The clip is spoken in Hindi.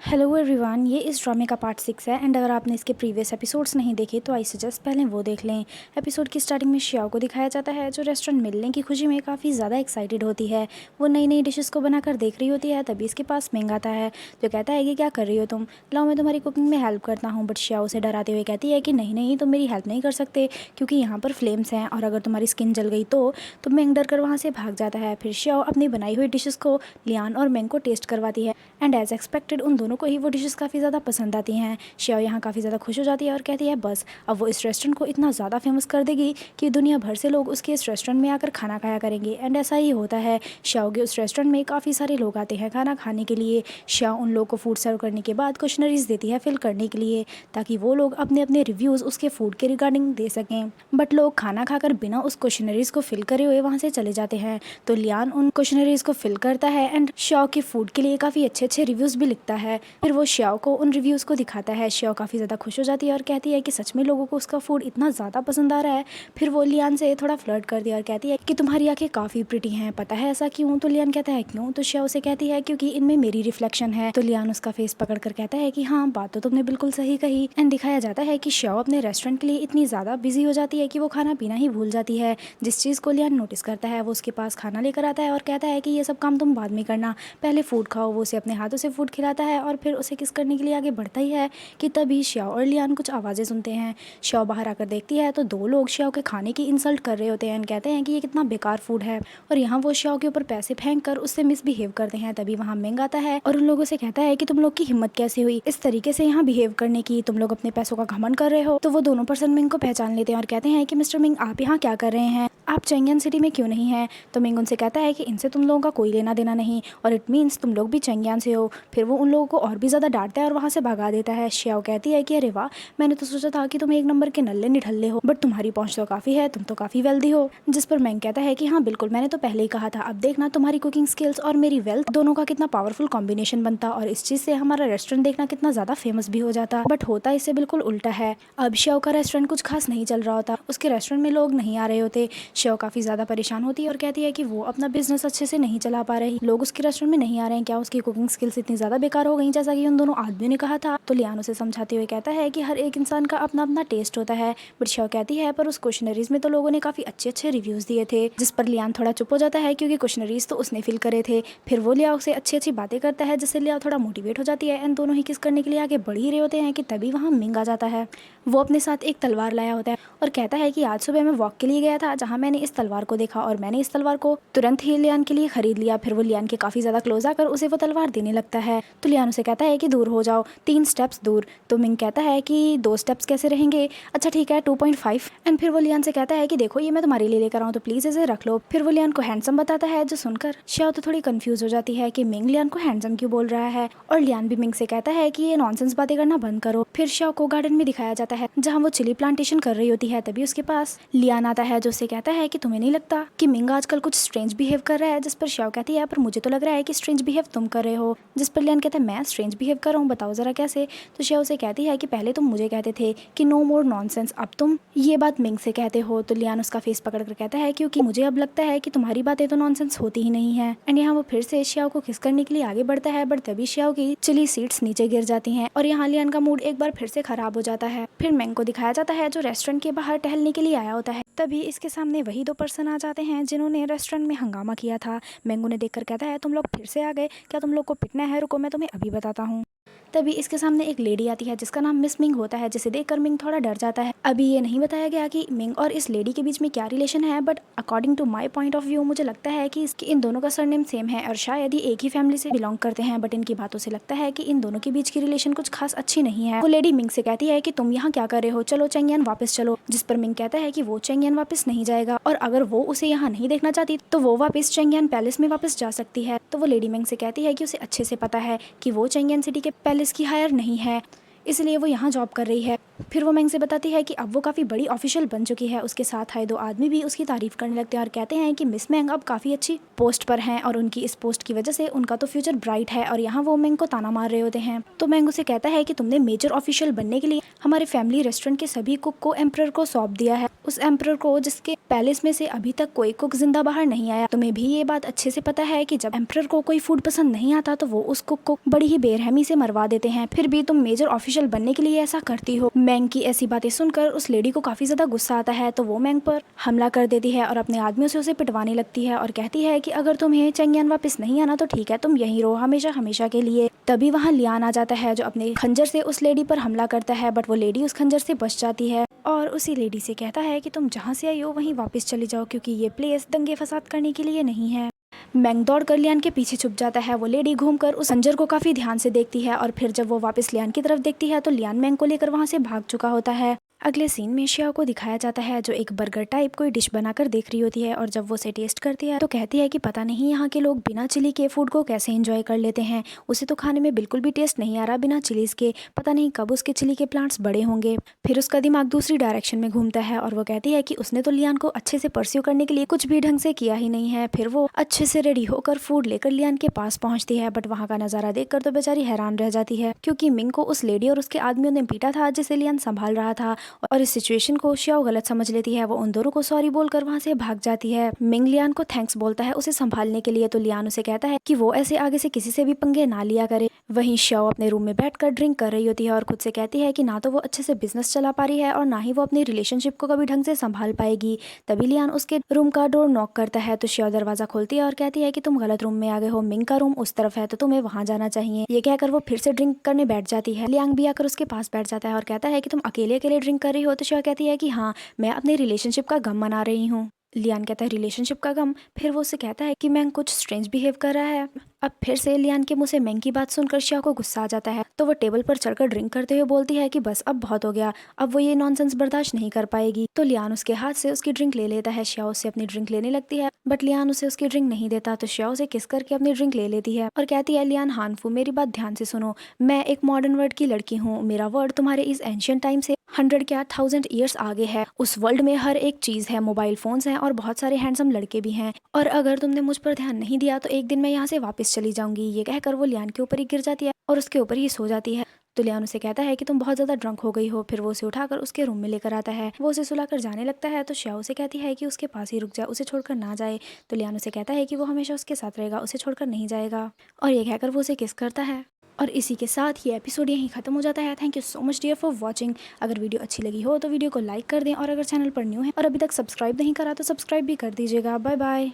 हेलो एवरीवन, ये इस ड्रामे का पार्ट 6 है। एंड अगर आपने इसके प्रीवियस एपिसोड्स नहीं देखे तो आई सजेस्ट पहले वो देख लें। एपिसोड की स्टार्टिंग में श्याओ को दिखाया जाता है जो रेस्टोरेंट मिलने की खुशी में काफ़ी ज़्यादा एक्साइटेड होती है। वो नई नई डिशेस को बनाकर देख रही होती है, तभी इसके पास मिंग आता है जो कहता है कि क्या कर रही हो तुम, लाओ मैं तुम्हारी कुकिंग में हेल्प करता हूँ। बट श्याओ से डराते हुए कहती है कि नहीं नहीं, तुम मेरी हेल्प नहीं कर सकते क्योंकि यहाँ पर फ्लेम्स हैं और अगर तुम्हारी स्किन जल गई तो मिंग डर कर वहाँ से भाग जाता है। फिर श्याओ अपनी बनाई हुई डिशेस को लियान और मिंग को टेस्ट करवाती है एंड एज एक्सपेक्टेड उन दोनों को ही वो डिशेस काफ़ी ज़्यादा पसंद आती हैं। श्याओ यहाँ काफ़ी ज़्यादा खुश हो जाती है और कहती है बस अब वो इस रेस्टोरेंट को इतना ज़्यादा फेमस कर देगी कि दुनिया भर से लोग उसके इस रेस्टोरेंट में आकर खाना खाया करेंगे। एंड ऐसा ही होता है। श्याओ के उस रेस्टोरेंट में काफ़ी सारे लोग आते हैं खाना खाने के लिए। श्याओ उन लोगों को फूड सर्व करने के बाद क्वेश्चनरीज देती है फिल करने के लिए ताकि वो लोग अपने अपने रिव्यूज़ उसके फूड के रिगार्डिंग दे सकें। बट लोग खाना खाकर बिना उस क्वेश्चनरीज को फिल करे हुए वहाँ से चले जाते हैं। तो लियान उन क्वेश्चनरीज को फिल करता है एंड श्याओ के फूड के लिए काफ़ी अच्छे अच्छे रिव्यूज़ भी लिखता है। फिर वो श्याओ को उन रिव्यूज़ को दिखाता है। श्याओ काफ़ी ज़्यादा खुश हो जाती है और कहती है कि सच में लोगों को उसका फूड इतना ज़्यादा पसंद आ रहा है। फिर वो लियान से थोड़ा फ्लर्ट कर दिया और कहती है कि तुम्हारी आंखें काफ़ी प्रिटी हैं, पता है ऐसा क्यों? तो लियान कहता है क्यों? तो श्याओ से कहती है क्योंकि इनमें मेरी रिफ्लेक्शन है। तो लियान उसका फेस पकड़ कर कहता है कि हाँ, बात तो तुमने बिल्कुल सही कही। एंड दिखाया जाता है कि श्याओ अपने रेस्टोरेंट के लिए इतनी ज़्यादा बिजी हो जाती है कि वो खाना पीना ही भूल जाती है। जिस चीज़ को लियान नोटिस करता है वो उसके पास खाना लेकर आता है और कहता है कि ये सब काम तुम बाद में करना, पहले फूड खाओ। वो उसे अपने हाथों से फूड खिलाता है और फिर उसे किस करने के लिए आगे बढ़ता ही है कि तभी श्याओ और लियान कुछ आवाज़ें सुनते हैं। श्याओ बाहर आकर देखती है तो दो लोग श्याओ के खाने की इंसल्ट कर रहे होते हैं एंड कहते हैं कि ये कितना बेकार फूड है और यहाँ वो श्याओ के ऊपर पैसे फेंक कर उससे मिसबिहेव करते हैं। तभी वहाँ मिंग आता है और उन लोगों से कहता है कि तुम लोग की हिम्मत कैसे हुई इस तरीके से यहाँ बिहेव करने की, तुम लोग अपने पैसों का घमंड कर रहे हो। तो वो दोनों पर्सन मिंग को पहचान लेते हैं और कहते हैं कि मिस्टर मिंग, आप यहाँ क्या कर रहे हैं, आप चेंगियन सिटी में क्यों नहीं हैं? तो मिंग उनसे कहता है कि इनसे तुम लोगों का कोई लेना देना नहीं और इट मीन्स तुम लोग भी चेंगियन से हो। फिर वो उन लोगों को और भी ज़्यादा डांटता है और वहाँ से भगा देता है। श्याओ कहती है कि अरे वाह, मैंने तो सोचा था कि तुम एक नंबर के नल्ले निठल्ले हो, बट तुम्हारी पहुंच तो काफ़ी है, तुम तो काफ़ी वेल्दी हो। जिस पर मिंग कहता है कि हाँ बिल्कुल, मैंने तो पहले ही कहा था, अब देखना तुम्हारी कुकिंग स्किल्स और मेरी वेल्थ दोनों का कितना पावरफुल कॉम्बिनेशन बनता और इस चीज़ से हमारा रेस्टोरेंट देखना कितना ज़्यादा फेमस भी हो जाता। बट होता इससे बिल्कुल उल्टा है। अब श्याओ का रेस्टोरेंट कुछ खास नहीं चल रहा होता, उसके रेस्टोरेंट में लोग नहीं आ रहे होते। श्याओ काफ़ी ज़्यादा परेशान होती है और कहती है कि वो अपना बिजनेस अच्छे से नहीं चला पा रही, लोग उसके रेस्टोरेंट में नहीं आ रहे हैं, क्या उसकी कुकिंग स्किल्स इतनी ज़्यादा बेकार हो गई जैसा कि उन दोनों आदमियों ने कहा था। तो लियान उसे समझाते हुए कहता है कि हर एक इंसान का अपना अपना टेस्ट होता है। बट श्याओ कहती है पर उस क्वेश्चनरीज में तो लोगों ने काफ़ी अच्छे अच्छे रिव्यूज़ दिए थे। जिस पर लियान थोड़ा चुप हो जाता है क्योंकि क्वेश्चनरीज तो उसने फिल करे थे। फिर वो लियाओ से अच्छी अच्छी बातें करता है जिससे लियाओ थोड़ा मोटिवेट हो जाती है एंड दोनों ही किस करने के लिए आगे बढ़ ही रहे होते हैं कि तभी वहाँ मिंग आ जाता है। वो अपने साथ एक तलवार लाया होता है और कहता है कि आज सुबह मैं वॉक के लिए गया था जहाँ मैंने इस तलवार को देखा और मैंने इस तलवार को तुरंत ही लियान के लिए खरीद लिया। फिर वो लियान के काफ़ी ज़्यादा क्लोज आकर उसे वो तलवार देने लगता है। तो लियान उसे कहता है कि दूर हो जाओ, 3 स्टेप्स दूर। तो मिंग कहता है कि 2 स्टेप्स कैसे रहेंगे, अच्छा ठीक है 2.5। एंड फिर वो लियान से कहता है कि देखो ये मैं तुम्हारे लिए लेकर आऊँ तो प्लीज़ इसे रख लो। फिर वो लियान को हैंडसम बताता है जो सुनकर श्याओ तो थोड़ी कंफ्यूज हो जाती है कि मिंग लियान को हैंडसम क्यों बोल रहा है। और लियान भी मिंग से कहता है कि ये नॉनसेंस बातें करना बंद करो। फिर श्याओ को गार्डन में दिखाया जाता है जहाँ वो चिली प्लांटेशन कर रही होती है। तभी उसके पास लियान आता है जो उससे कहता है कि तुम्हें नहीं लगता कि मिंग आजकल कुछ स्ट्रेंज बिहेव कर रहा है? जिस पर श्याओ कहती है पर मुझे तो लग रहा है कि स्ट्रेंज बिहेव तुम कर रहे हो। जिस पर लियान कहता है मैं स्ट्रेंज बिहेव कर रहा हूँ, बताओ जरा कैसे? तो श्याओ उसे कहती है कि पहले तुम मुझे कहते थे कि नो मोर नॉनसेंस, अब तुम ये बात मिंग से कहते हो। तो लियान उसका फेस पकड़ कर कहता है क्योंकि मुझे अब लगता है कि तुम्हारी बातें तो नॉनसेंस होती ही नहीं है। एंड यहाँ वो फिर से श्याओ को किस करने के लिए आगे बढ़ता है बट तभी श्याओ की चिली सीड्स नीचे गिर जाती हैं और यहाँ लियान का मूड एक बार फिर से खराब हो जाता है। फिर मिंग को दिखाया जाता है जो रेस्टोरेंट के बाहर टहलने के लिए आया होता है। तभी इसके सामने वही 2 पर्सन आ जाते हैं जिन्होंने रेस्टोरेंट में हंगामा किया था। मिंग उन्हें देखकर कहता है तुम लोग फिर से आ गए, क्या तुम लोग को पिटना है? रुको मैं तुम्हें अभी बताता हूँ। तभी इसके सामने एक लेडी आती है जिसका नाम मिस मिंग होता है, जिसे देखकर मिंग थोड़ा डर जाता है। अभी ये नहीं बताया गया कि मिंग और इस लेडी के बीच में क्या रिलेशन है, but according to my point of view मुझे लगता है कि इन दोनों का सरनेम सेम है और शायद ही एक ही फैमिली से बिलोंग करते हैं। बट इनकी बातों से लगता है कि इन दोनों के बीच की रिलेशन कुछ खास अच्छी नहीं है। वो लेडी मिंग से कहती है कि तुम यहाँ क्या कर रहे हो, चलो चेंगियन वापस चलो। जिस पर मिंग कहता है कि वो चेंगियन वापस नहीं जाएगा और अगर वो उसे यहाँ नहीं देखना चाहती तो वो वापस चेंगियन पैलेस में वापस जा सकती है। तो वो लेडी मिंग से कहती है कि उसे अच्छे से पता है कि वो चेंगियन सिटी के पैलेस की हायर नहीं है। इसलिए वो यहाँ जॉब कर रही है। फिर वो मैंग से बताती है कि अब वो काफ़ी बड़ी ऑफिशियल बन चुकी है। उसके साथ आए 2 आदमी भी उसकी तारीफ करने लगते हैं और कहते हैं कि मिस मैंग अब काफ़ी अच्छी पोस्ट पर हैं और उनकी इस पोस्ट की वजह से उनका तो फ्यूचर ब्राइट है। और यहाँ वो मैंग को ताना मार रहे होते हैं। तो मैंग उसे कहता है कि तुमने मेजर ऑफिशियल बनने के लिए हमारे फैमिली रेस्टोरेंट के सभी कुक को एम्परर को सौंप दिया है, उस एम्परर को जिसके पैलेस में से अभी तक कोई कुक जिंदा बाहर नहीं आया। तुम्हें भी ये बात अच्छे से पता है कि जब एम्परर को कोई फूड पसंद नहीं आता तो वो उस कुक को बड़ी ही बेरहमी से मरवा देते हैं, फिर भी तुम मेजर ऑफिशियल बनने के लिए ऐसा करती हो। मैंग की ऐसी बातें सुनकर उस लेडी को काफी ज्यादा गुस्सा आता है, तो वो मैंग पर हमला कर देती है और अपने आदमियों से उसे पिटवाने लगती है और कहती है कि अगर तुम्हें चेंगियान वापस नहीं आना तो ठीक है, तुम यहीं रहो हमेशा हमेशा के लिए। तभी वहाँ लियान आ जाता है जो अपने खंजर से उस लेडी पर हमला करता है, बट वो लेडी उस खंजर से बच जाती है और उसी लेडी से कहता है कि तुम जहाँ से आई हो वहीं वापस चली जाओ, क्योंकि ये प्लेस दंगे फसाद करने के लिए नहीं है। मैंग दौड़कर लियान के पीछे छुप जाता है। वो लेडी घूमकर उस खंजर को काफी ध्यान से देखती है और फिर जब वो वापस लियान की तरफ देखती है तो लियान मैंग को लेकर वहाँ से भाग चुका होता है। अगले सीन में शियाओ को दिखाया जाता है जो एक बर्गर टाइप कोई डिश बनाकर देख रही होती है और जब वो उसे टेस्ट करती है तो कहती है कि पता नहीं यहाँ के लोग बिना चिली के फूड को कैसे एंजॉय कर लेते हैं। उसे तो खाने में बिल्कुल भी टेस्ट नहीं आ रहा बिना चिलीज के, पता नहीं कब उसके चिली के प्लांट्स बड़े होंगे। फिर उसका दिमाग दूसरी डायरेक्शन में घूमता है और वो कहती है कि उसने तो लियान को अच्छे से परस्यू करने के लिए कुछ भी ढंग से किया ही नहीं है। फिर वो अच्छे से रेडी होकर फूड लेकर लियान के पास पहुंचती है, बट वहाँ का नजारा देखकर तो बेचारी हैरान रह जाती है, क्योंकि मिंग को उस लेडी और उसके आदमियों ने पीटा था जिसे लियान संभाल रहा था और इस सिचुएशन को शियाओ गलत समझ लेती है। वो उन दोनों को सॉरी बोलकर वहाँ से भाग जाती है। मिंग लियान को थैंक्स बोलता है उसे संभालने के लिए, तो लियान उसे कहता है कि वो ऐसे आगे से किसी से भी पंगे ना लिया करे। वहीं शियाओ अपने रूम में बैठकर ड्रिंक कर रही होती है और खुद से कहती है कि ना तो वो अच्छे से बिजनेस चला पा रही है और ना ही वो अपनी रिलेशनशिप को कभी ढंग से संभाल पाएगी। तभी लियान उसके रूम का डोर नॉक करता है, तो शियाओ दरवाजा खोलती है और कहती है कि तुम गलत रूम में आ गए हो, मिंग का रूम उस तरफ है तो तुम्हें वहाँ जाना चाहिए। ये कहकर वो फिर से ड्रिंक करने बैठ जाती है। लियांग भी आकर उसके पास बैठ जाता है और कहता है कि तुम अकेले अकेले ड्रिंक कर रही हो, तो शियाओ कहती है कि हाँ, मैं अपने रिलेशनशिप का गम मना रही हूँ। लियान कहता है रिलेशनशिप का गम। फिर वो उससे कहता है कि मैंग कुछ स्ट्रेंज बिहेव कर रहा है। अब फिर से लियान के मुंह से मैंग की बात सुनकर शिया को गुस्सा आ जाता है, तो वो टेबल पर चढ़कर ड्रिंक करते हुए बोलती है कि बस अब बहुत हो गया, अब वो ये नॉनसेंस बर्दाश्त नहीं कर पाएगी। तो लियान उसके हाथ से उसकी ड्रिंक ले लेता है। शिया उससे अपनी ड्रिंक लेने लगती है, बट लियान उसे उसकी ड्रिंक नहीं देता, तो शिया उसे किस करके अपनी ड्रिंक ले लेती है और कहती है लियान हानफू, मेरी बात ध्यान से सुनो, मैं एक मॉडर्न वर्ल्ड की लड़की हूँ, मेरा वर्ल्ड तुम्हारे इस एंशियंट टाइम से 100 क्या 1000 ईयर्स आगे है। उस वर्ल्ड में हर एक चीज है, मोबाइल फोन्स हैं और बहुत सारे हैंडसम लड़के भी हैं, और अगर तुमने मुझ पर ध्यान नहीं दिया तो एक दिन मैं यहाँ से वापस चली जाऊंगी। ये कहकर वो लियान के ऊपर ही गिर जाती है और उसके ऊपर ही सो जाती है। तो लियान उसे कहता है कि तुम बहुत ज्यादा ड्रंक हो गई हो। फिर वो उसे उठाकर उसके रूम में लेकर आता है। वो उसे सुलाकर जाने लगता है, तो शिया उसे कहती है कि उसके पास ही रुक जाए, उसे छोड़कर ना जाए। तो लियान उसे कहता है कि वो हमेशा उसके साथ रहेगा, उसे छोड़कर नहीं जाएगा, और ये कहकर वो उसे किस करता है। और इसी के साथ ये एपिसोड यहीं खत्म हो जाता है। Thank you so much dear for watching. अगर वीडियो अच्छी लगी हो तो वीडियो को लाइक कर दें, और अगर चैनल पर न्यू है और अभी तक सब्सक्राइब नहीं करा तो सब्सक्राइब भी कर दीजिएगा। Bye bye.